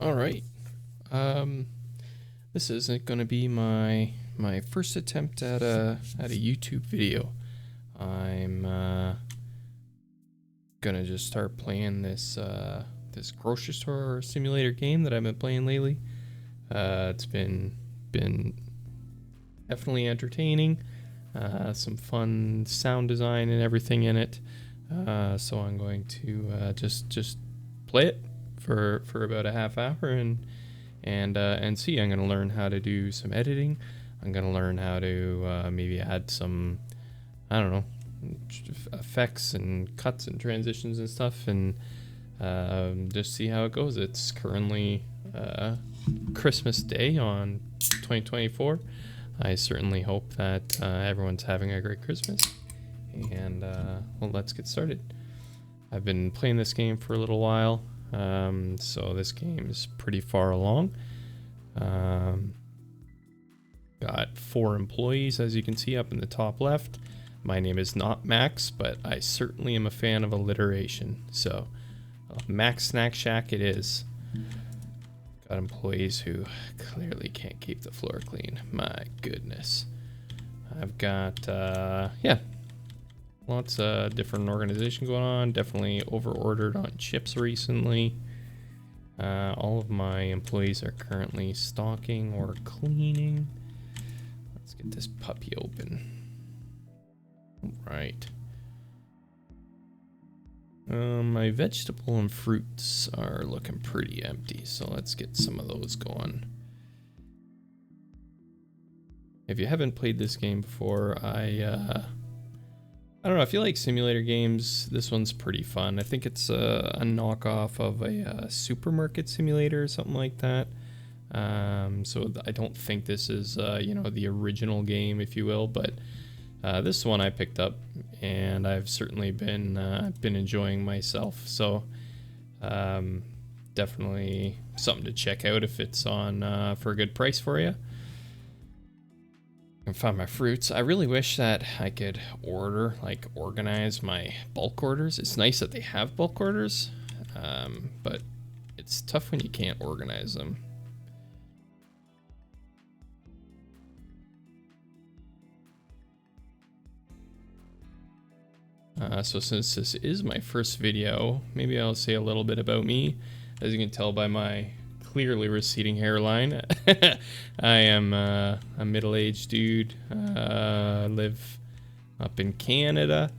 All right. Um, this isn't going to be my first attempt at a YouTube video. I'm gonna just start playing this grocery store simulator game that I've been playing lately. It's been definitely entertaining. Some fun sound design and everything in it. So I'm going to just play it for about a half hour and see. I'm gonna learn how to do some editing. I'm gonna learn how to maybe add some, I don't know, effects and cuts and transitions and stuff, and just see how it goes. It's currently Christmas Day on 2024. I certainly hope that everyone's having a great Christmas. And well, let's get started. I've been playing this game for a little while, so this game is pretty far along. Got 4 employees, as you can see up in the top left. My name is not Max, but I certainly am a fan of alliteration. So, Max Snack Shack it is. Got employees who clearly can't keep the floor clean. My goodness. I've got, yeah, lots of different organization going on. Definitely over-ordered on chips recently. All of my employees are currently stocking or cleaning. Let's get this puppy open. Right. My vegetable and fruits are looking pretty empty, so let's get some of those going. If you haven't played this game before, I don't know, I feel like simulator games, this one's pretty fun. I think it's a knockoff of a supermarket simulator or something like that. So I don't think this is, you know, the original game, if you will, but this one I picked up, and I've certainly been enjoying myself. So definitely something to check out if it's on for a good price for you. I can find my fruits. I really wish that I could organize my bulk orders. It's nice that they have bulk orders, but it's tough when you can't organize them. So since this is my first video, maybe I'll say a little bit about me. As you can tell by my clearly receding hairline, I am a middle-aged dude. Live up in Canada.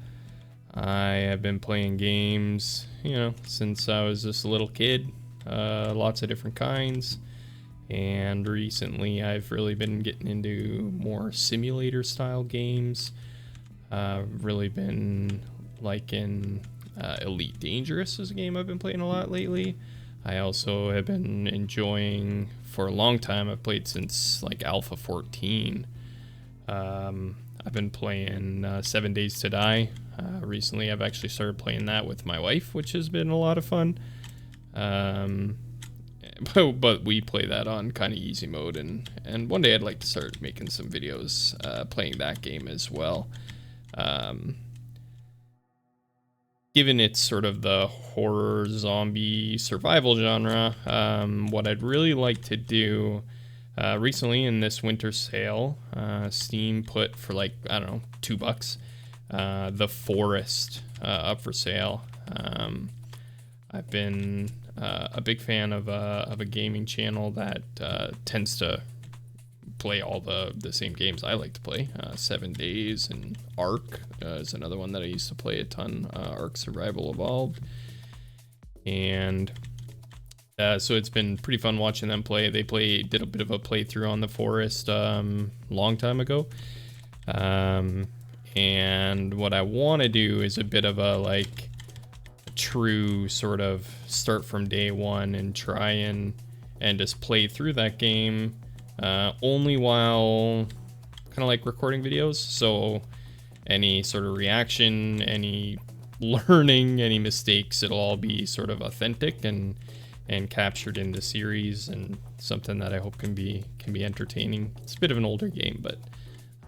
I have been playing games, you know, since I was just a little kid. Lots of different kinds. And recently I've really been getting into more simulator-style games. Really been liking Elite Dangerous is a game I've been playing a lot lately. I also have been enjoying, for a long time, I've played since like Alpha 14. I've been playing 7 Days to Die. Recently I've actually started playing that with my wife, which has been a lot of fun. But we play that on kind of easy mode, and one day I'd like to start making some videos playing that game as well. Given it's sort of the horror zombie survival genre, what I'd really like to do, recently in this winter sale, Steam put for like, I don't know, $2, The Forest, up for sale. I've been a big fan of a gaming channel that tends to play all the same games I like to play. 7 Days and Ark is another one that I used to play a ton. Ark Survival Evolved. And so it's been pretty fun watching them play. They did a bit of a playthrough on The Forest long time ago. And what I want to do is a bit of a true sort of start from day one and try and just play through that game. Only while kind of like recording videos, so any sort of reaction, any learning, any mistakes, it'll all be sort of authentic and captured in the series, and something that I hope can be entertaining. It's a bit of an older game, but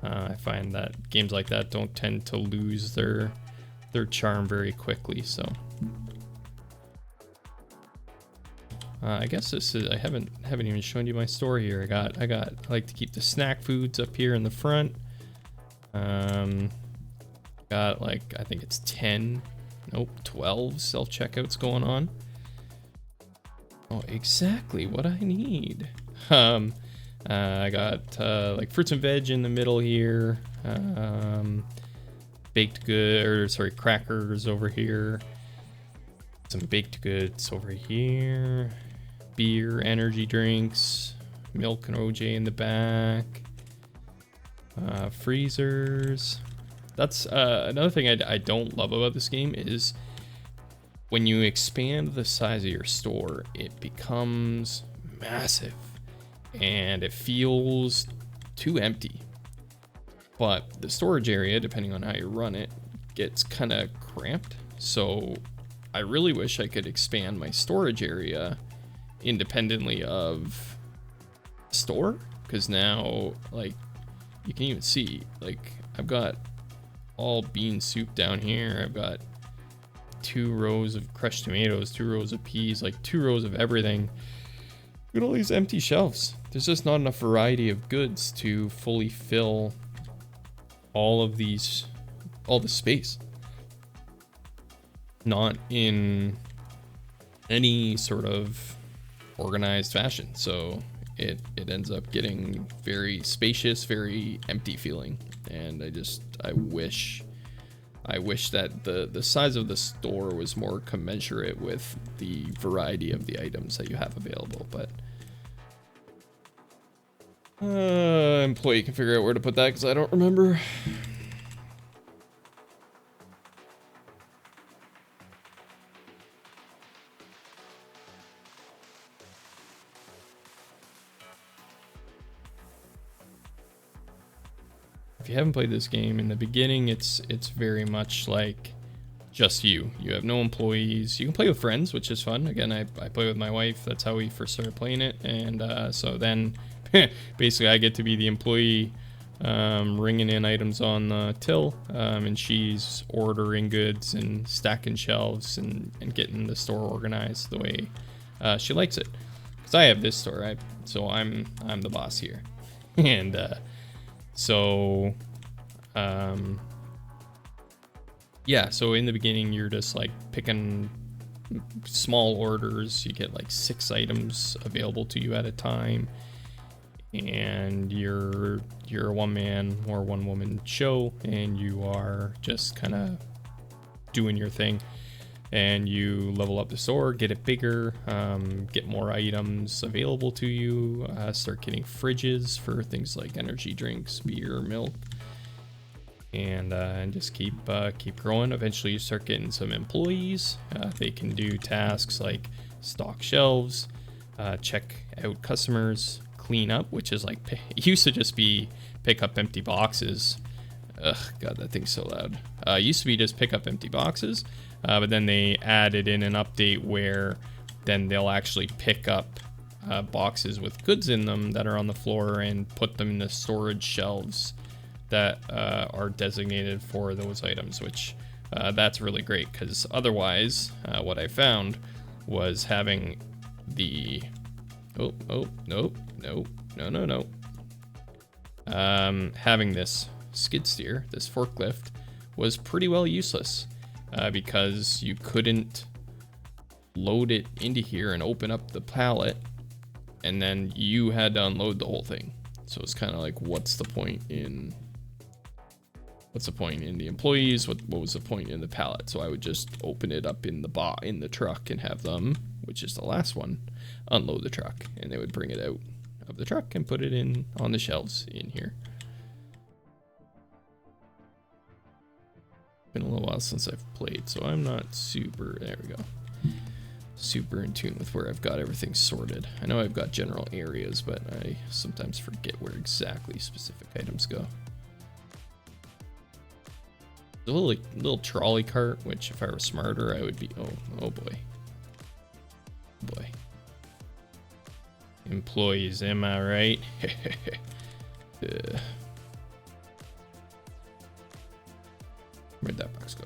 I find that games like that don't tend to lose their charm very quickly. So I guess this is, I haven't even shown you my store here. I like to keep the snack foods up here in the front. Got like, I think it's 10, nope, 12 self-checkouts going on. Oh, exactly what I need. I got like fruits and veg in the middle here. Baked good, or sorry, crackers over here. Some baked goods over here. Beer, energy drinks, milk and OJ in the back. Freezers. That's another thing I don't love about this game is when you expand the size of your store, it becomes massive and it feels too empty. But the storage area, depending on how you run it, gets kind of cramped. So I really wish I could expand my storage area independently of store, because now, like, you can even see, like, I've got all bean soup down here. I've got 2 rows of crushed tomatoes, 2 rows of peas, like 2 rows of everything. Look at all these empty shelves. There's just not enough variety of goods to fully fill all the space. Not in any sort of organized fashion. So it ends up getting very spacious, very empty feeling. And I wish that the size of the store was more commensurate with the variety of the items that you have available. But employee can figure out where to put that because I don't remember. If you haven't played this game, in the beginning it's very much like just you. You have no employees. You can play with friends, which is fun. Again, I play with my wife. That's how we first started playing it. And so then basically I get to be the employee, ringing in items on the till, and she's ordering goods and stacking shelves and getting the store organized the way she likes it. Because I have this store, so I'm the boss here. And yeah, so in the beginning you're just like picking small orders. You get like 6 items available to you at a time, and you're a one-man or one-woman show, and you are just kind of doing your thing. And you level up the store, get it bigger, get more items available to you, start getting fridges for things like energy drinks, beer, milk, and just keep growing. Eventually you start getting some employees. They can do tasks like stock shelves, check out customers, clean up, which is like, it used to just be pick up empty boxes. Ugh, God, that thing's so loud. It used to be just pick up empty boxes. But then they added in an update where then they'll actually pick up boxes with goods in them that are on the floor and put them in the storage shelves that are designated for those items, which that's really great, because otherwise what I found was having the having this skid steer, this forklift, was pretty well useless. Because you couldn't load it into here and open up the pallet, and then you had to unload the whole thing. So it's kind of like, what's the point in the employees? What was the point in the pallet? So I would just open it up in the truck and have them, which is the last one, unload the truck, and they would bring it out of the truck and put it in on the shelves in here. Been a little while since I've played, so I'm not super, there we go, super in tune with where I've got everything sorted. I know I've got general areas, but I sometimes forget where exactly specific items go. There's a little trolley cart, which if I were smarter, I would be, oh boy. Boy. Employees, am I right? Where'd that box go?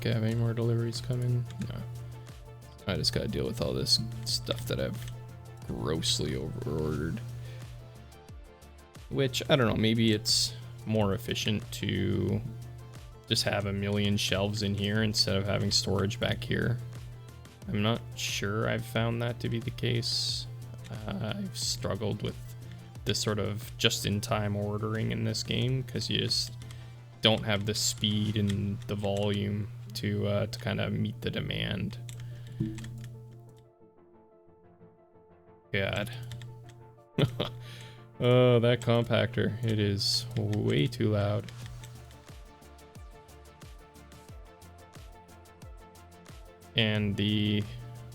think I have any more deliveries coming. No. I just gotta deal with all this stuff that I've grossly overordered. Which, I don't know, maybe it's more efficient to just have a million shelves in here instead of having storage back here. I'm not sure I've found that to be the case. I've struggled with this sort of just-in-time ordering in this game because you just don't have the speed and the volume to kind of meet the demand. God. Oh, that compactor. It is way too loud. And the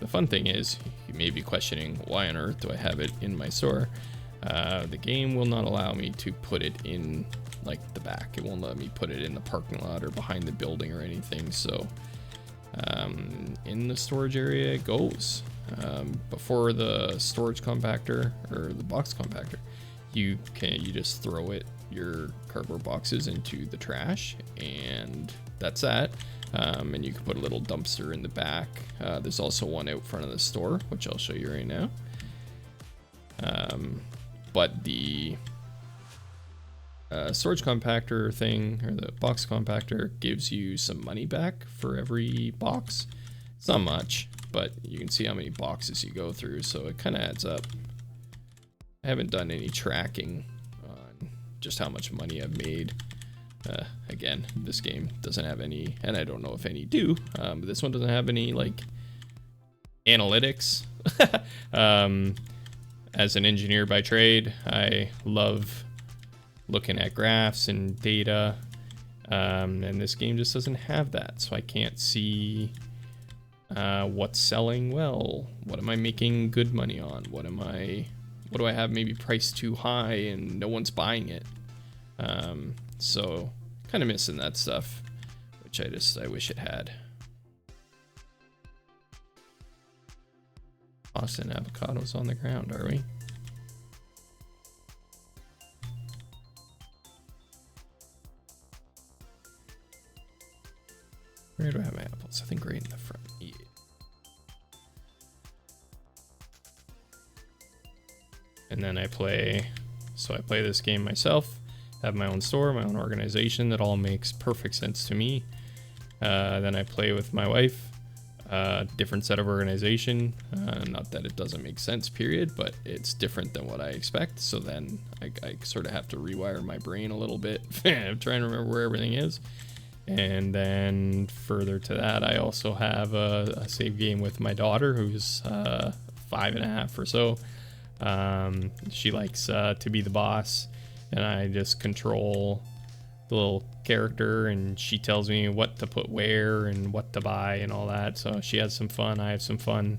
fun thing is, you may be questioning, why on earth do I have it in my store? The game will not allow me to put it in like the back. It won't let me put it in the parking lot or behind the building or anything. So in the storage area it goes. Before the storage compactor or the box compactor, you just throw your cardboard boxes into the trash, and that's that. And you can put a little dumpster in the back. There's also one out front of the store, which I'll show you right now. But the storage compactor thing, or the box compactor, gives you some money back for every box. It's not much, but you can see how many boxes you go through, so it kind of adds up. I haven't done any tracking on just how much money I've made. Again, this game doesn't have any, and I don't know if any do, but this one doesn't have any like analytics. As an engineer by trade, I love looking at graphs and data, and this game just doesn't have that, so I can't see what's selling well, what am I making good money on, what do I have maybe priced too high and no one's buying it. So kind of missing that stuff, which I wish it had. Austin avocados on the ground, are we? Where do I have my apples? I think right in the front. Yeah. And then I play this game myself, have my own store, my own organization. That all makes perfect sense to me. Then I play with my wife, different set of organization. Not that it doesn't make sense, period, but it's different than what I expect. So then I sort of have to rewire my brain a little bit. I'm trying to remember where everything is. And then further to that, I also have a save game with my daughter, who's 5.5 or so. She likes to be the boss, and I just control the little character, and she tells me what to put where and what to buy and all that. So she has some fun, I have some fun,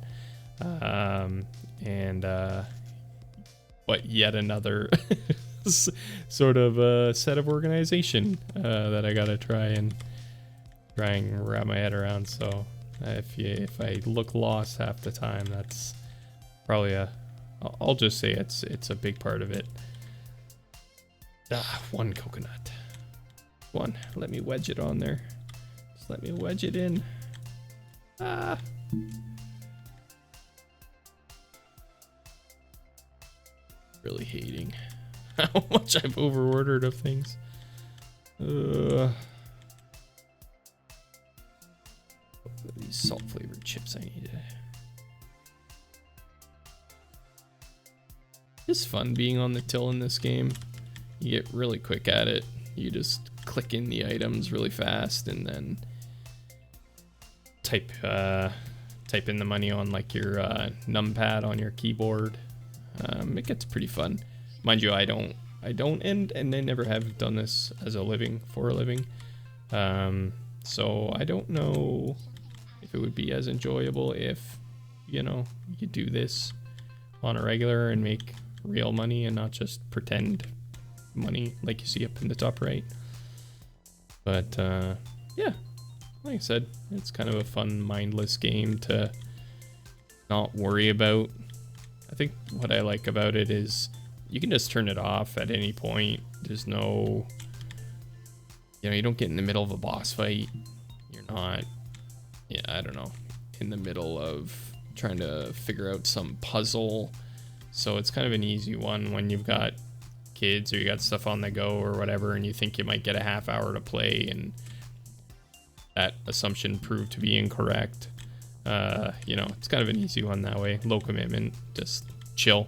but yet another sort of set of organization that I gotta try and wrap my head around. So if I look lost half the time, that's probably I'll just say it's a big part of it. One coconut. One. Let me wedge it on there. Just let me wedge it in. Really hating how much I've overordered of things. These salt flavored chips I need to. It's fun being on the till in this game. You get really quick at it. You just click in the items really fast and then type in the money on like your numpad on your keyboard. It gets pretty fun. Mind you, I don't and I never have done this as a living for a living. So I don't know if it would be as enjoyable if, you know, you do this on a regular and make real money and not just pretend money like you see up in the top right. But yeah, like I said, it's kind of a fun mindless game to not worry about. I think what I like about it is you can just turn it off at any point. There's no, you know, you don't get in the middle of a boss fight. You're not yeah, I don't know, in the middle of trying to figure out some puzzle. So it's kind of an easy one when you've got kids or you got stuff on the go or whatever, and you think you might get a half hour to play, and that assumption proved to be incorrect. You know, it's kind of an easy one that way. Low commitment, just chill.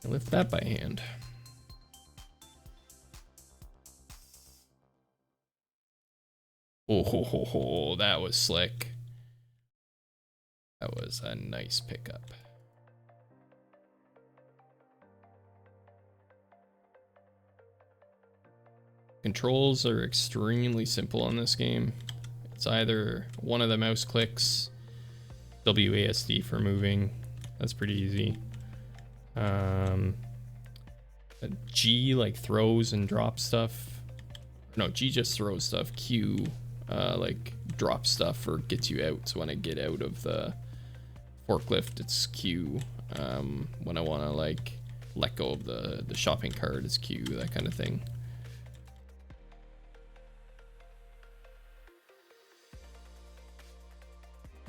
Lift that by hand. Oh, that was slick. That was a nice pickup. Controls are extremely simple on this game. It's either one of the mouse clicks, WASD for moving. That's pretty easy. G like throws and drops stuff. No, G just throws stuff. Q like drops stuff or gets you out. So when I get out of the forklift, it's Q. When I want to like let go of the shopping cart, it's Q, that kind of thing.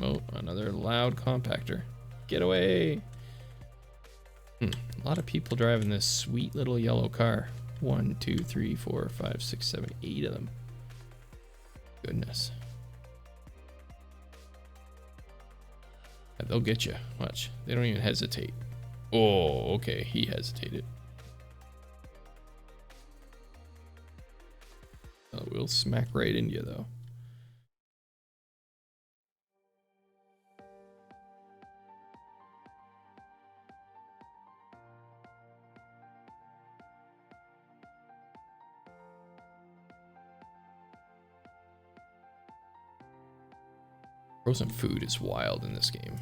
Oh, another loud compactor. Get away! A lot of people driving this sweet little yellow car. 1, 2, 3, 4, 5, 6, 7, 8 of them. Goodness. Yeah, they'll get you. Watch. They don't even hesitate. Oh, okay. He hesitated. We'll smack right into you, though. Frozen food is wild in this game.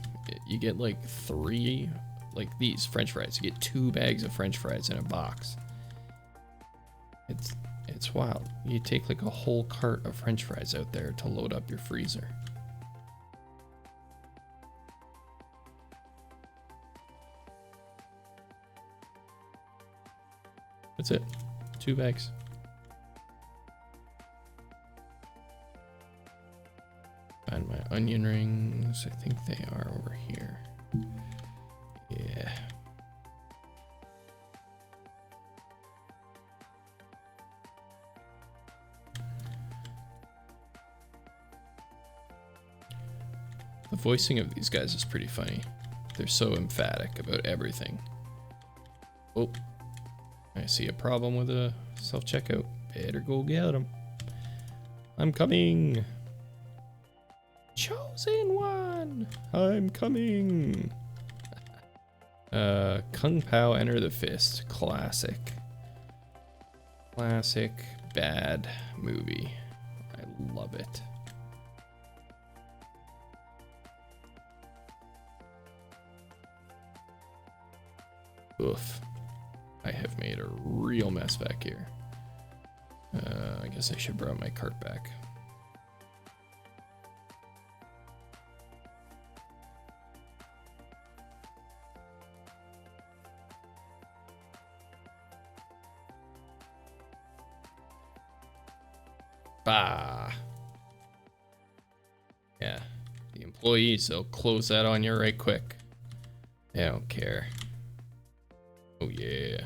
You get like 3, like these French fries. You get 2 bags of French fries in a box. It's wild. You take like a whole cart of French fries out there to load up your freezer. That's it. 2 bags. Find my onion rings. I think they are over here. Yeah. The voicing of these guys is pretty funny. They're so emphatic about everything. Oh, I see a problem with a self-checkout. Better go get them. I'm coming. Chosen one. I'm coming. Kung Pao Enter the Fist. Classic. Classic bad movie. I love it. Oof. I have made a real mess back here. I guess I should bring my cart back. Bah. Yeah, the employees, they'll close that on you right quick. They don't care. Oh yeah.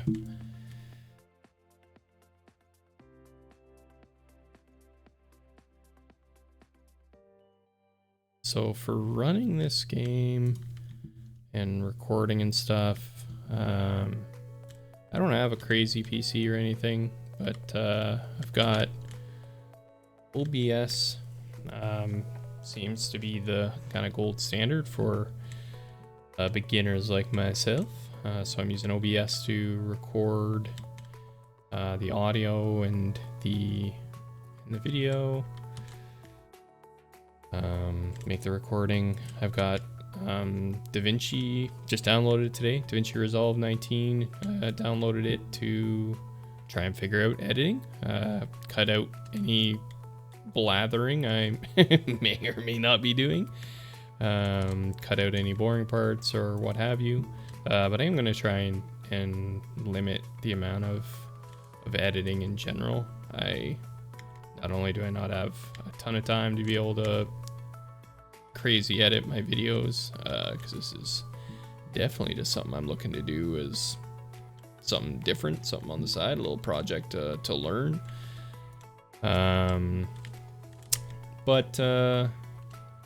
So for running this game and recording and stuff, I don't have a crazy PC or anything, but I've got OBS. Seems to be the kind of gold standard for beginners like myself. So I'm using OBS to record the audio and the video. Make the recording. I've got DaVinci, just downloaded today. DaVinci Resolve 19. Downloaded it to try and figure out editing. Cut out any blathering I may or may not be doing. cut out any boring parts or what have you. But I am going to try and limit the amount of editing in general. Not only do I not have a ton of time to be able to crazy edit my videos, because this is definitely just something I'm looking to do as something different, something on the side, a little project to learn.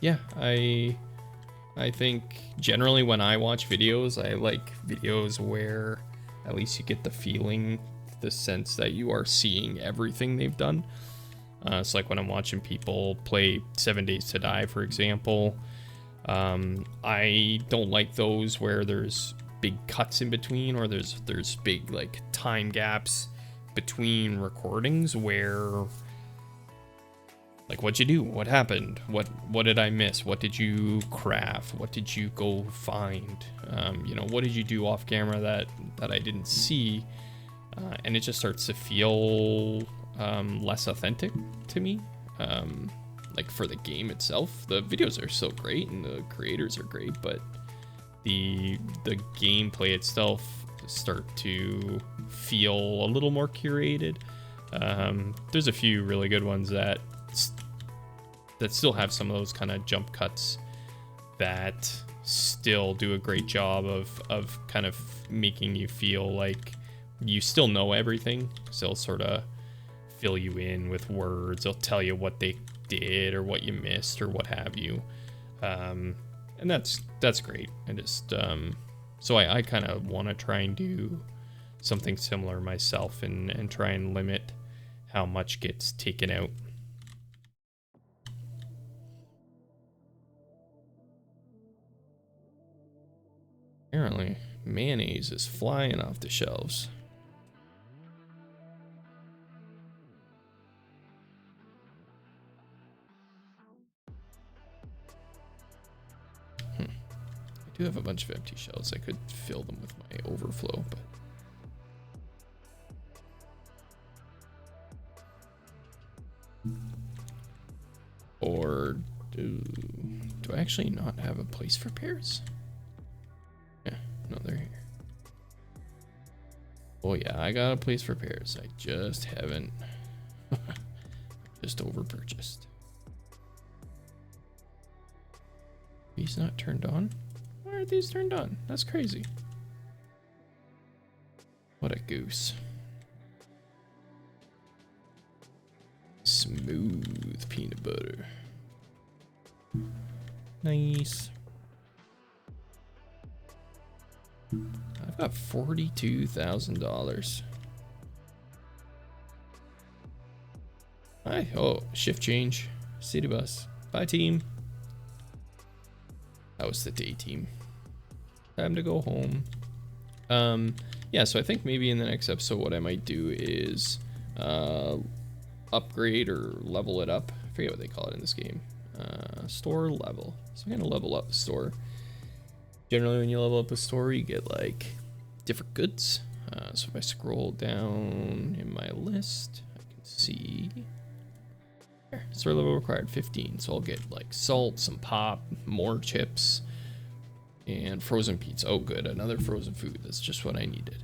Yeah, I think generally when I watch videos, I like videos where at least you get the feeling, the sense that you are seeing everything they've done. It's like when I'm watching people play 7 Days to Die, for example. I don't like those where there's big cuts in between, or there's big like time gaps between recordings where, like, what'd you do? What happened? What did I miss? What did you craft? What did you go find? You know, what did you do off camera that I didn't see? And it just starts to feel less authentic to me. Like for the game itself, the videos are so great and the creators are great, but the gameplay itself start to feel a little more curated. There's a few really good ones that still have some of those kind of jump cuts that still do a great job of kind of making you feel like you still know everything. So they'll sort of fill you in with words. They'll tell you what they did or what you missed or what have you. And that's great. I just so I kind of want to try and do something similar myself and try and limit how much gets taken out. Apparently, mayonnaise is flying off the shelves. I do have a bunch of empty shelves. I could fill them with my overflow, but or do I actually not have a place for pears? Yeah, no, they're here. Oh yeah, I got a place for pears. I just haven't. Just over purchased. These not turned on? Why aren't these turned on? That's crazy. What a goose. Smooth peanut butter. Nice. I've got $42,000. Hi. Oh, shift change. City bus. Bye, team. That was the day team. Time to go home. Yeah, so I think maybe in the next episode what I might do is upgrade or level it up. I forget what they call it in this game. Store level. So I'm gonna level up the store. Generally when you level up a store, you get like different goods. So if I scroll down in my list, I can see there, store level required 15. So I'll get like salt, some pop, more chips, and frozen pizza. Oh good, another frozen food. That's just what I needed.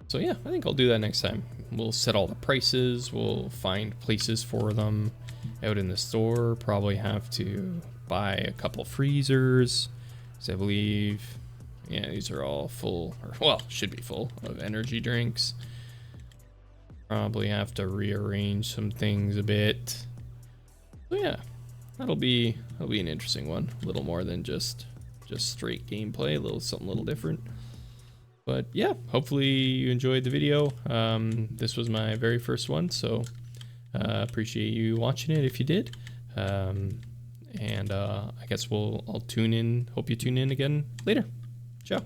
So yeah, I think I'll do that next time. We'll set all the prices, we'll find places for them out in the store. Probably have to buy a couple freezers, because I believe, yeah, these are all full, or well, should be full of energy drinks. Probably have to rearrange some things a bit. So yeah, that'll be an interesting one. A little more than just straight gameplay, something a little different. But yeah, hopefully you enjoyed the video. This was my very first one, so appreciate you watching it if you did. And I guess I'll tune in. Hope you tune in again later. Ciao.